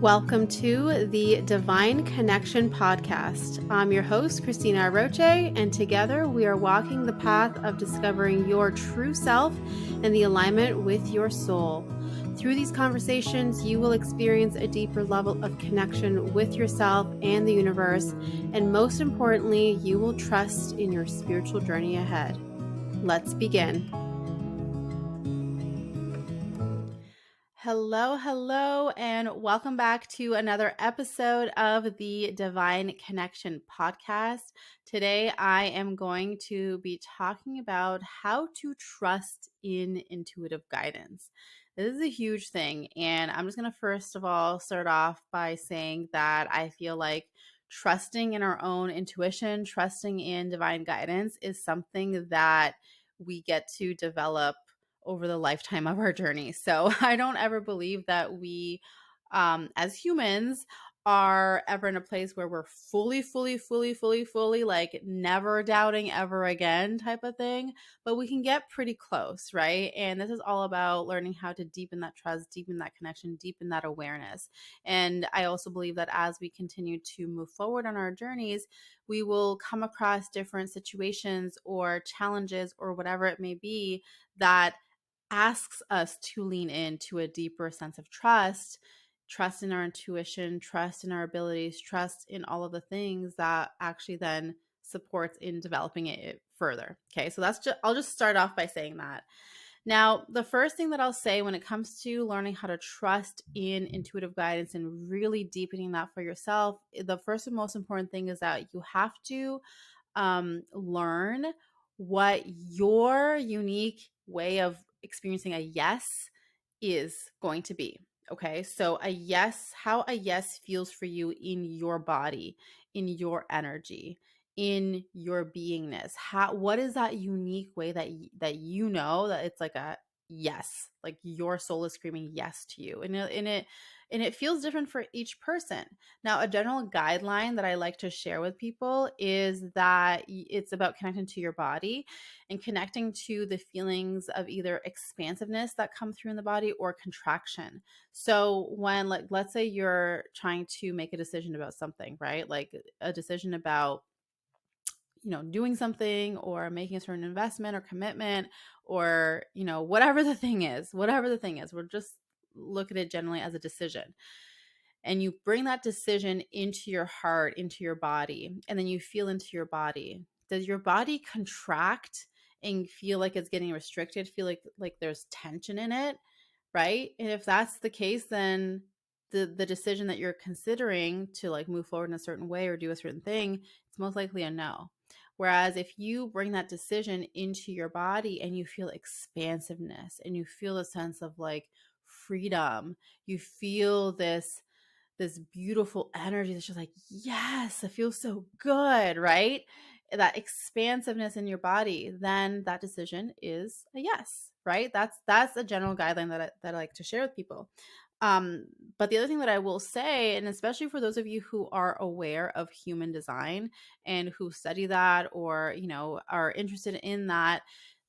Welcome to the Divine Connection Podcast. I'm your host, Christina Aroche, and together we are walking the path of discovering your true self and the alignment with your soul. Through these conversations, you will experience a deeper level of connection with yourself and the universe, and most importantly, you will trust in your spiritual journey ahead. Let's begin. Hello, and welcome back to another episode of the Divine Connection Podcast. Today, I am going to be talking about how to trust in intuitive guidance. This is a huge thing, and I'm just going to first of all start off by saying that I feel like trusting in our own intuition, trusting in divine guidance is something that we get to develop over the lifetime of our journey. So I don't ever believe that we, as humans, are ever in a place where we're fully, like never doubting ever again type of thing. But we can get pretty close, right? And this is all about learning how to deepen that trust, deepen that connection, deepen that awareness. And I also believe that as we continue to move forward on our journeys, we will come across different situations or challenges or whatever it may be that asks us to lean into a deeper sense of trust in our intuition, trust in our abilities, trust in all of the things that actually then supports in developing it further. Okay, so I'll just start off by saying that. Now, the first thing that I'll say when it comes to learning how to trust in intuitive guidance and really deepening that for yourself, the first and most important thing is that you have to learn what your unique way of experiencing a yes is going to be. Okay, so how a yes feels for you in your body, in your energy, in your beingness. What is that unique way that you know that it's like a yes, like your soul is screaming yes to you, and it feels different for each person. Now, a general guideline that I like to share with people is that it's about connecting to your body and connecting to the feelings of either expansiveness that come through in the body or contraction. So when, like, let's say you're trying to make a decision about something, right? Like a decision about doing something or making a certain investment or commitment or, whatever the thing is, we'll just look at it generally as a decision. And you bring that decision into your heart, into your body, and then you feel into your body. Does your body contract and feel like it's getting restricted, feel like there's tension in it, right? And if that's the case, then the decision that you're considering to like move forward in a certain way or do a certain thing, it's most likely a no. Whereas if you bring that decision into your body and you feel expansiveness and you feel a sense of like freedom, you feel this beautiful energy that's just like, yes, it feels so good, right? That expansiveness in your body, then that decision is a yes, right? That's a general guideline that I like to share with people. But the other thing that I will say, and especially for those of you who are aware of human design and who study that or, are interested in that,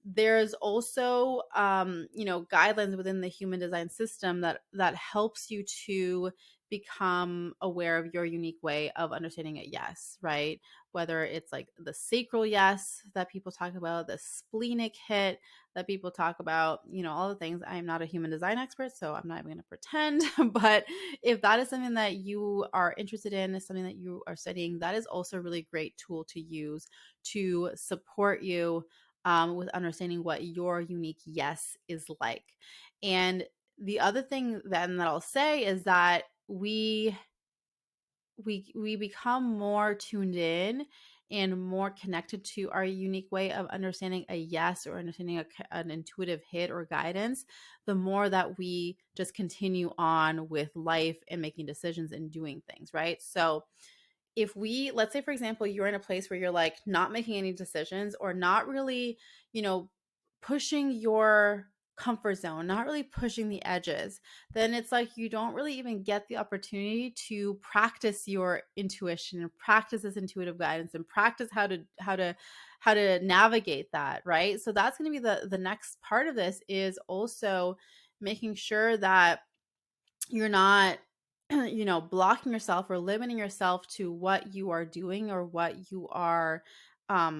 there's also, guidelines within the human design system that helps you to become aware of your unique way of understanding a yes, right? Whether it's like the sacral yes that people talk about, the splenic hit that people talk about, all the things. I am not a human design expert, so I'm not even going to pretend. But if that is something that you are interested in, is something that you are studying, that is also a really great tool to use to support you with understanding what your unique yes is like. And the other thing then that I'll say is that we become more tuned in and more connected to our unique way of understanding a yes or understanding an intuitive hit or guidance, the more that we just continue on with life and making decisions and doing things, right? So if let's say, for example, you're in a place where you're like not making any decisions or not really, pushing your comfort zone, not really pushing the edges, then it's like you don't really even get the opportunity to practice your intuition and practice this intuitive guidance and practice how to navigate that, right? So that's going to be the next part of this, is also making sure that you're not blocking yourself or limiting yourself to what you are doing or what you are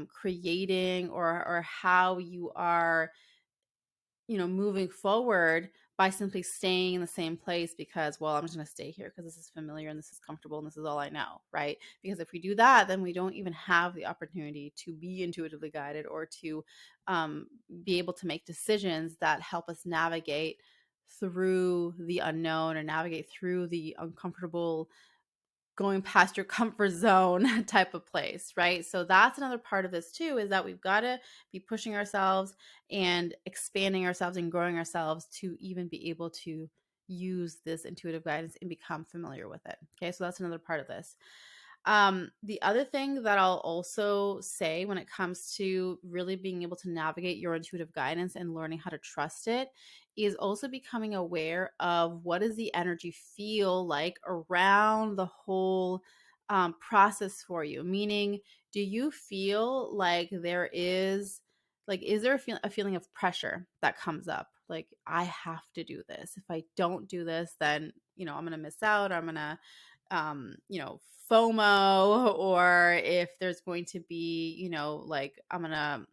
creating, or how you are moving forward by simply staying in the same place because, well, I'm just going to stay here because this is familiar and this is comfortable and this is all I know, right? Because if we do that, then we don't even have the opportunity to be intuitively guided or to be able to make decisions that help us navigate through the unknown or navigate through the uncomfortable, going past your comfort zone type of place, right? So that's another part of this too, is that we've got to be pushing ourselves and expanding ourselves and growing ourselves to even be able to use this intuitive guidance and become familiar with it. Okay, so that's another part of this. The other thing that I'll also say when it comes to really being able to navigate your intuitive guidance and learning how to trust it is also becoming aware of what does the energy feel like around the whole process for you. Meaning, do you feel like there is, like, is there a feeling of pressure that comes up? Like, I have to do this. If I don't do this, then, I'm going to miss out. Or I'm going to FOMO, or if there's going to be, like, I'm gonna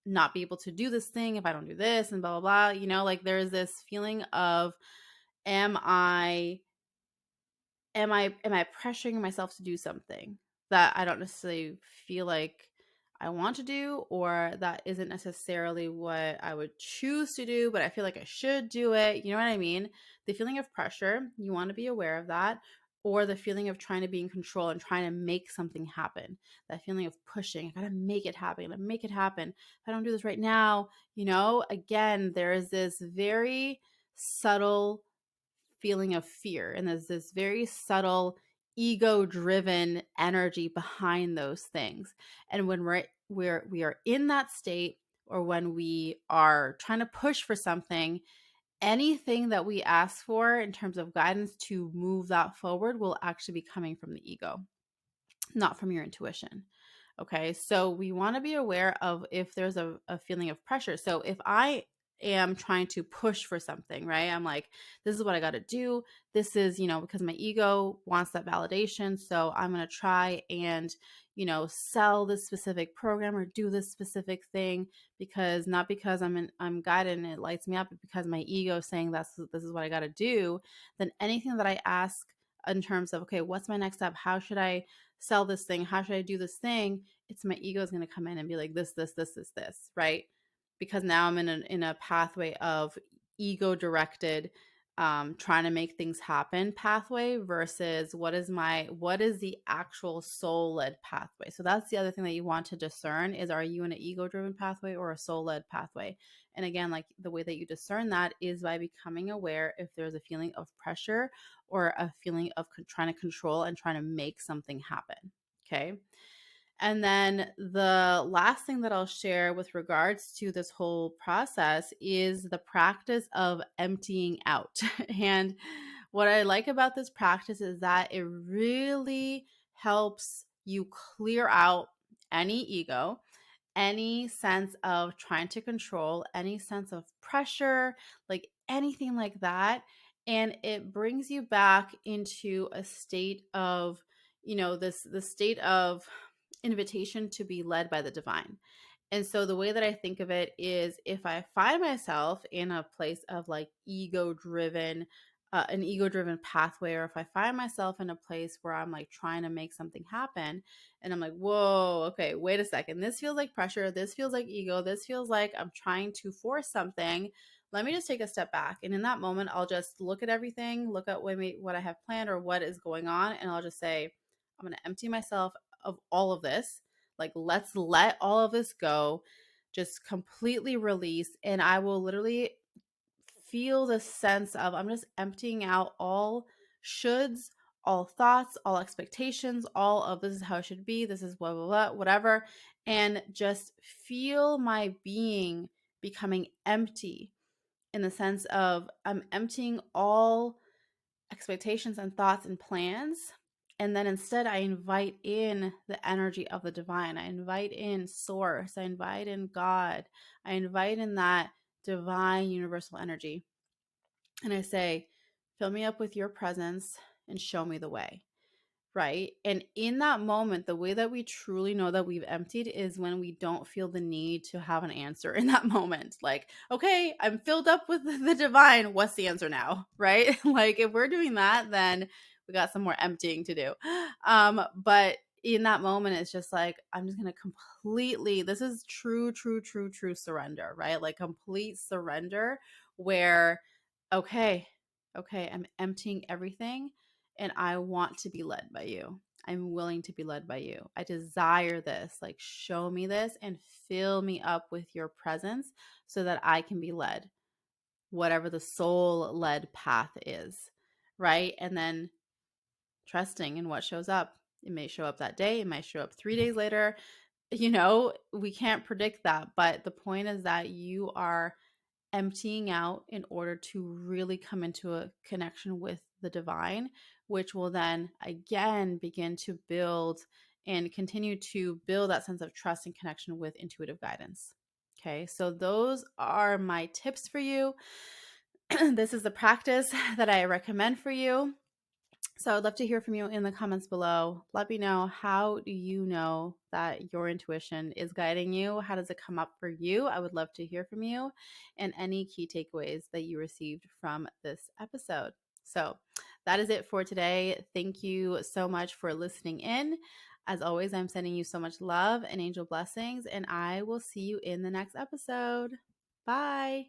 not be able to do this thing if I don't do this and blah blah blah. Like, there's this feeling of, am I am I pressuring myself to do something that I don't necessarily feel like I want to do, or that isn't necessarily what I would choose to do, but I feel like I should do it. You know what I mean? The feeling of pressure, you want to be aware of that, or the feeling of trying to be in control and trying to make something happen. That feeling of pushing, I gotta make it happen, I gotta make it happen. If I don't do this right now, again, there is this very subtle feeling of fear, and there's this very subtle ego driven energy behind those things. And when we are in that state, or when we are trying to push for something, anything that we ask for in terms of guidance to move that forward will actually be coming from the ego, not from your intuition. Okay, so we want to be aware of if there's a feeling of pressure. So if I am trying to push for something, right? I'm like, this is what I got to do. This is, because my ego wants that validation. So I'm going to try and, sell this specific program or do this specific thing, because not because I'm guided and it lights me up, but because my ego is saying this is what I got to do. Then anything that I ask in terms of, okay, what's my next step? How should I sell this thing? How should I do this thing? It's my ego is going to come in and be like, this, right? Because now I'm in a pathway of ego directed, trying to make things happen pathway, versus what is the actual soul led pathway. So that's the other thing that you want to discern is, are you in an ego driven pathway or a soul led pathway? And again, like, the way that you discern that is by becoming aware if there's a feeling of pressure or a feeling of trying to control and trying to make something happen. Okay. And then the last thing that I'll share with regards to this whole process is the practice of emptying out. And what I like about this practice is that it really helps you clear out any ego, any sense of trying to control, any sense of pressure, like anything like that. And it brings you back into a state of, the state of invitation to be led by the divine. And so the way that I think of it is, if I find myself in a place of like an ego driven pathway, or if I find myself in a place where I'm like trying to make something happen and I'm like, whoa, okay, wait a second. This feels like pressure. This feels like ego. This feels like I'm trying to force something. Let me just take a step back. And in that moment, I'll just look at everything, look at what I have planned or what is going on. And I'll just say, I'm going to empty myself of all of this. Like, let's let all of this go, just completely release. And I will literally feel the sense of, I'm just emptying out all shoulds, all thoughts, all expectations, all of this is how it should be, this is blah, blah, blah, whatever. And just feel my being becoming empty, in the sense of I'm emptying all expectations and thoughts and plans. And then instead, I invite in the energy of the divine. I invite in source. I invite in God. I invite in that divine universal energy. And I say, fill me up with your presence, and show me the way. Right. And in that moment, the way that we truly know that we've emptied is when we don't feel the need to have an answer in that moment. Like, okay, I'm filled up with the divine. What's the answer now? Right. Like, if we're doing that, then we got some more emptying to do. But in that moment, it's just like, I'm just going to completely, this is true surrender, right? Like complete surrender where, okay, I'm emptying everything and I want to be led by you. I'm willing to be led by you. I desire this. Like, show me this and fill me up with your presence so that I can be led, whatever the soul led path is. Right. And then trusting in what shows up. It may show up that day, it might show up 3 days later. We can't predict that. But the point is that you are emptying out in order to really come into a connection with the divine, which will then again begin to build and continue to build that sense of trust and connection with intuitive guidance. Okay, so those are my tips for you. This is the practice that I recommend for you. So I'd love to hear from you in the comments below. Let me know, how do you know that your intuition is guiding you? How does it come up for you? I would love to hear from you and any key takeaways that you received from this episode. So that is it for today. Thank you so much for listening in. As always, I'm sending you so much love and angel blessings, and I will see you in the next episode. Bye.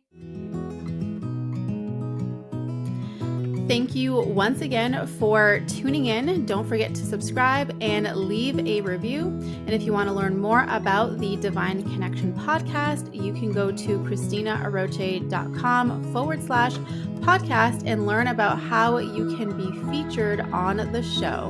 Thank you once again for tuning in. Don't forget to subscribe and leave a review. And if you want to learn more about the Divine Connection podcast, you can go to ChristinaAroche.com/podcast and learn about how you can be featured on the show.